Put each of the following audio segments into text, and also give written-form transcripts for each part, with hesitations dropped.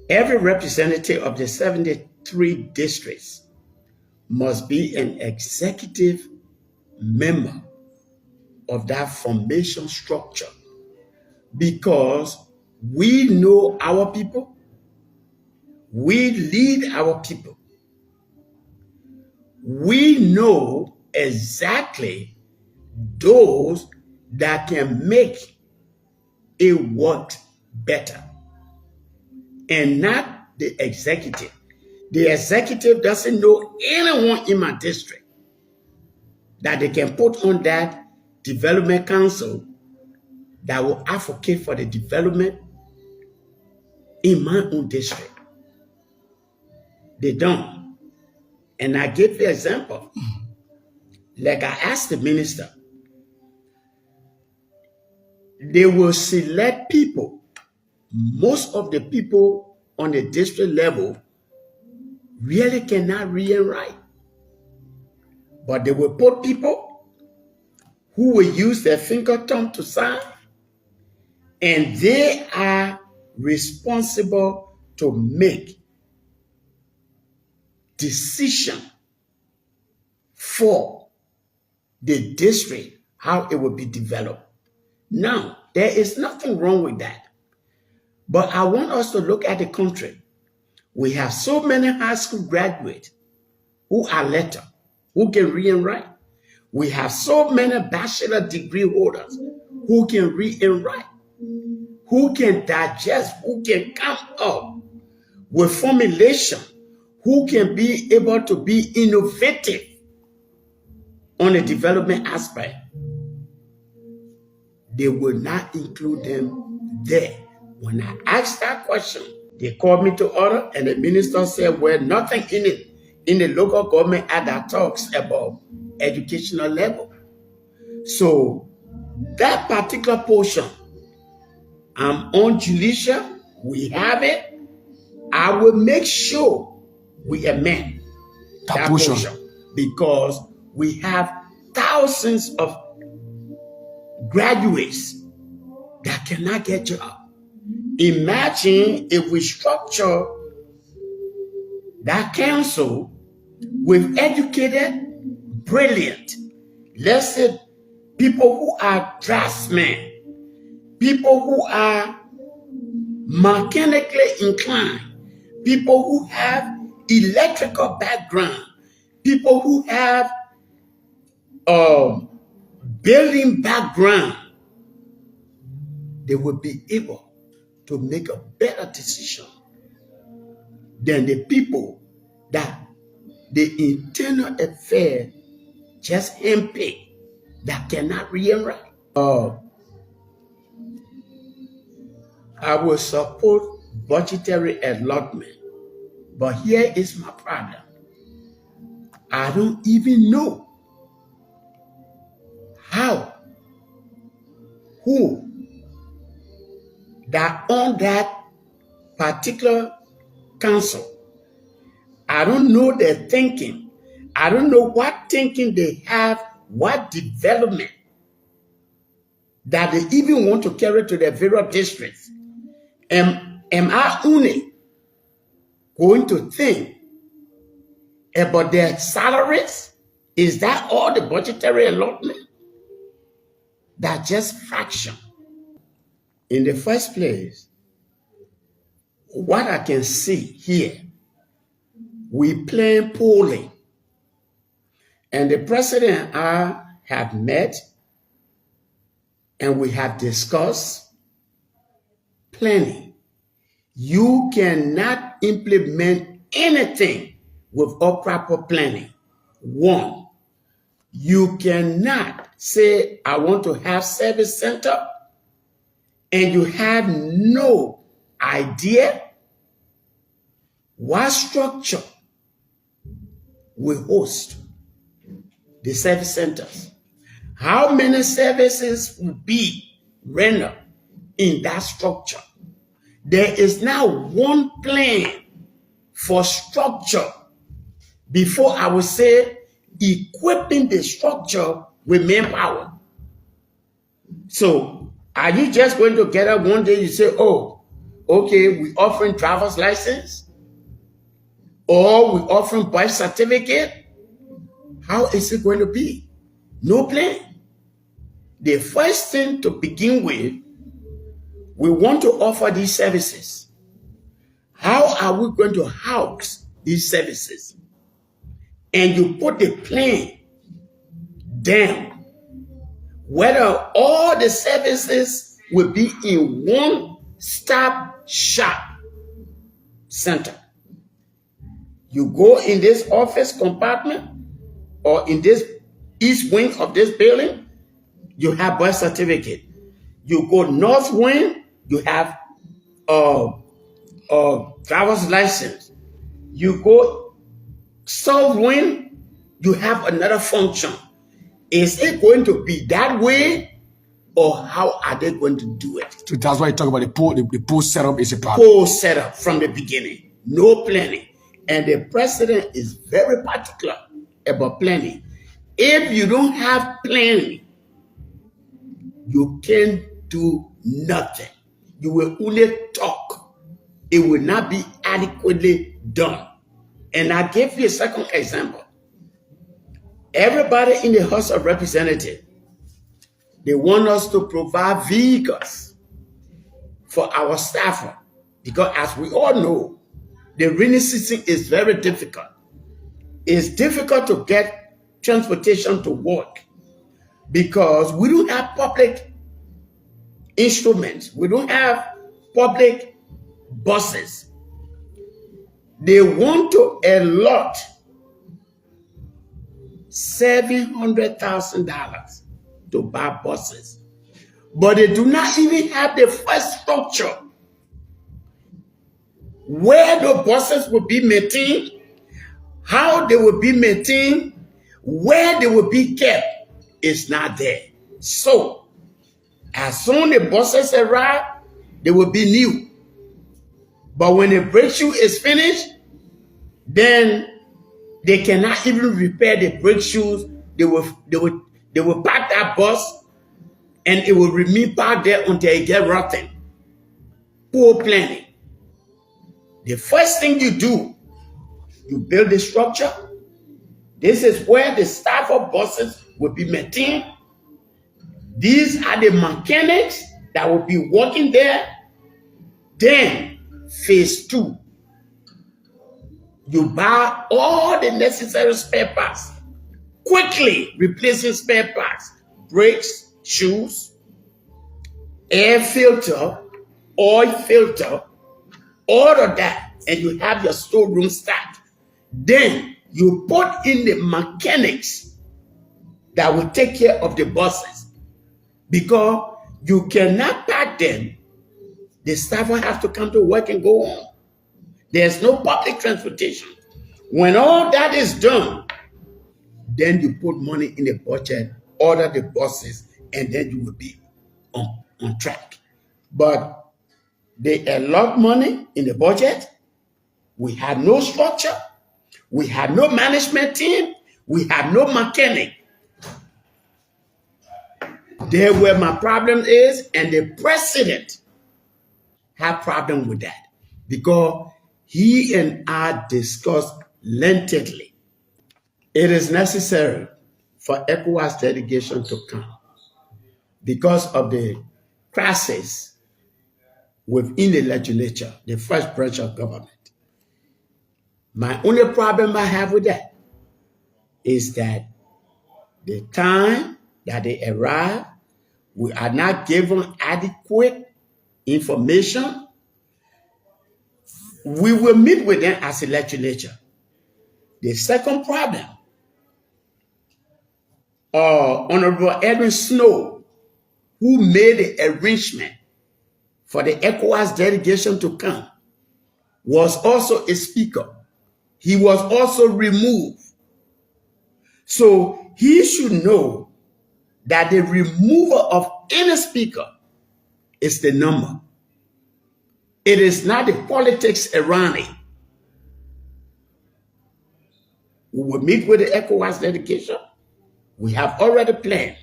Every representative of the 73 districts must be an executive member of that formation structure, because we know our people, we lead our people, we know exactly those that can make it work better, and not the executive. The executive doesn't know anyone in my district that they can put on that development council that will advocate for the development in my own district. They don't. And I give you an example. Like I asked the minister, they will select people. Most of the people on the district level really cannot read and write. But they will put people who will use their finger thumb to sign, and they are responsible to make decision for the district, how it will be developed. Now, there is nothing wrong with that. But I want us to look at the country. We have so many high school graduates who are literate, who can read and write. We have so many bachelor degree holders who can read and write, who can digest, who can come up with formulation, who can be able to be innovative on the development aspect. They will not include them there. When I asked that question, they called me to order, and the minister said, well, nothing in the local government act that talks about educational level. So that particular portion, I'm on judicial, we have it. I will make sure we amend that portion, because we have thousands of graduates that cannot get jobs. Imagine if we structure that council with educated, brilliant, let's say people who are draftsmen, people who are mechanically inclined, people who have electrical background, people who have building background. They will be able to make a better decision than the people that the internal affair just handpicked that cannot read and write. I will support budgetary allotment, but here is my problem. I don't even know how, who that on that particular council. I don't know their thinking. I don't know what thinking they have, what development that they even want to carry to their various districts. Am I only going to think about their salaries? Is that all the budgetary allotment? That's just fraction. In the first place, what I can see here, we plan polling, and the president and I have met, and we have discussed planning. You cannot implement anything without proper planning. One, you cannot say, I want to have service center, and you have no idea what structure will host the service centers. How many services will be rendered in that structure? There is now one plan for structure before I would say equipping the structure with manpower. So are you just going to get up one day, you say, oh, Okay, we offering driver's license or we offering birth certificate. How is it going to be? No plan. The first thing to begin with, we want to offer these services. How are we going to house these services? And you put the plan down, whether all the services will be in one stop shop center. You go in this office compartment or in this east wing of this building, you have birth certificate. You go north wing, you have driver's license. You go south wing, you have another function. Is it going to be that way, or how are they going to do it? So that's why you talk about the post setup is a problem. Post setup from the beginning, no planning. And the president is very particular about planning. If you don't have planning, you can't do nothing. You will only talk. It will not be adequately done. And I give you a second example. Everybody in the House of Representatives, they want us to provide vehicles for our staff. Because as we all know, the rainy season is very difficult. It's difficult to get transportation to work because we don't have public instruments. We don't have public buses. They want to allot $700,000 to buy buses, but they do not even have the first structure where the buses will be maintained, how they will be maintained, where they will be kept. Is not there. So as soon as the buses arrive, they will be new. But when the brake shoe is finished, then they cannot even repair the brake shoes. They will park that bus and it will remain parked there until it gets rotten. Poor planning. The first thing you do, you build the structure. This is where the staff of buses will be maintained. These are the mechanics that will be working there. Then, phase 2, you buy all the necessary spare parts, quickly replacing spare parts, brakes, shoes, air filter, oil filter, all of that, and you have your storeroom stacked. Then you put in the mechanics that will take care of the buses, because you cannot pack them. The staff will have to come to work and go home. There's no public transportation. When all that is done, then you put money in the budget, order the buses, and then you will be on track. But they allot money in the budget. We had no structure. We had no management team. We had no mechanic. There where my problem is, and the president had problem with that because he and I discussed lengthily. It is necessary for ECOWAS delegation to come because of the crisis within the legislature, the first branch of government. My only problem I have with that is that the time that they arrive, we are not given adequate information. We will meet with them as a legislature. The second problem, Honorable Edwin Snow, who made the arrangement for the ECOWAS delegation to come, was also a speaker. He was also removed. So he should know that the removal of any speaker is the number. It is not the politics around it. We will meet with the ECOWAS delegation. We have already planned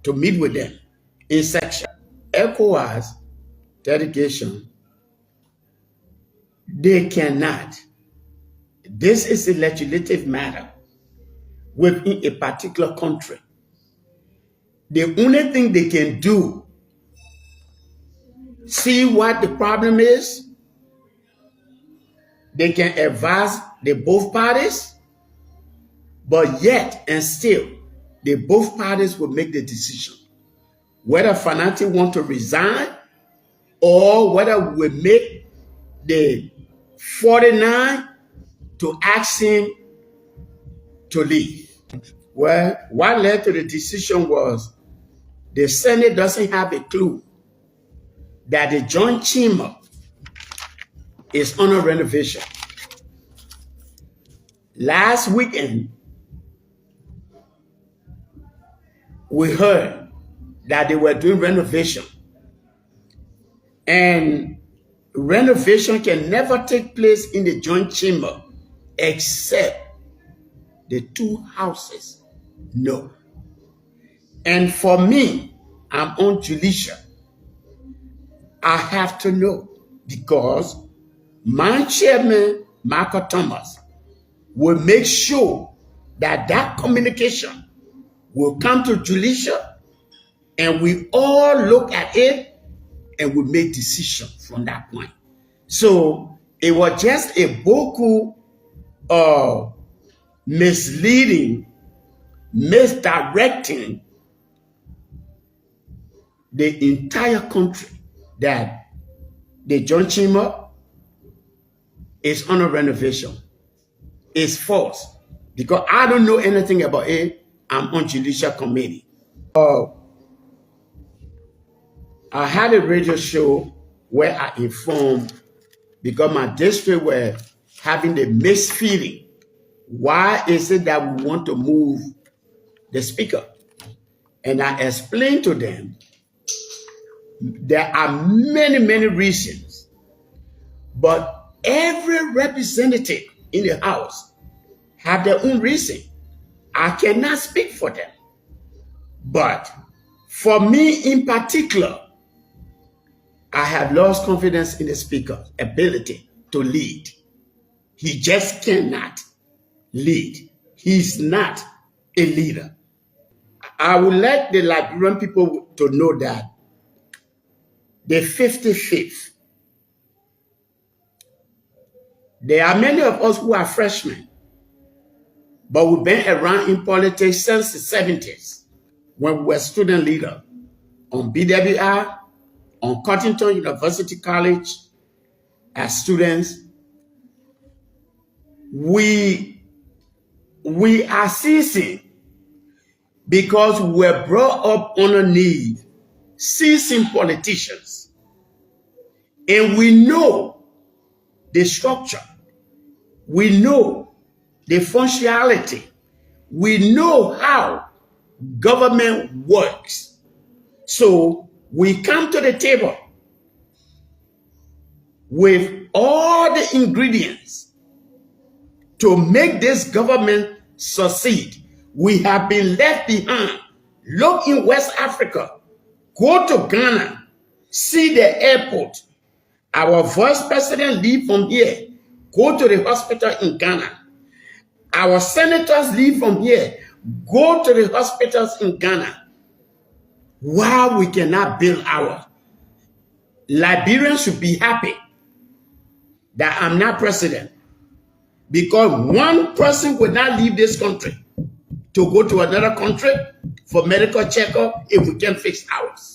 to meet with them in section. ECOWAS delegation They cannot. This is a legislative matter within a particular country. The only thing they can do, see what the problem is, they can advise the both parties, but yet and still, the both parties will make the decision. Whether Fanati want to resign or whether we make the 49 to ask him to leave. Well, what led to the decision was the Senate doesn't have a clue that the joint chamber is under renovation. Last weekend, we heard that they were doing renovation. And renovation can never take place in the joint chamber except the two houses know. And for me, I'm on Julisha. I have to know because my chairman, Michael Thomas, will make sure that that communication will come to Julisha and we all look at it and we make decisions from that point. So it was just a boku misleading, misdirecting the entire country that the joint chamber is under renovation. It's false because I don't know anything about it. I'm on judicial committee. I had a radio show where I informed because my district were having the mixed feeling. Why is it that we want to move the speaker? And I explained to them there are many, many reasons, but every representative in the House have their own reason. I cannot speak for them. But for me in particular, I have lost confidence in the speaker's ability to lead. He just cannot lead. He's not a leader. I would like the Liberian people to know that the 55th, there are many of us who are freshmen, but we've been around in politics since the 70s when we were student leader on BWR, on Cottington University College as students. We are ceasing because we were brought up underneath seasoned politicians. And we know the structure. We know the functionality. We know how government works. So we come to the table with all the ingredients to make this government succeed. We have been left behind. Look in West Africa. Go to Ghana. See the airport. Our vice president leave from here. Go to the hospital in Ghana. Our senators leave from here. Go to the hospitals in Ghana. Why we cannot build ours? Liberians should be happy that I'm not president, because one person would not leave this country to go to another country for medical checkup if we can fix ours.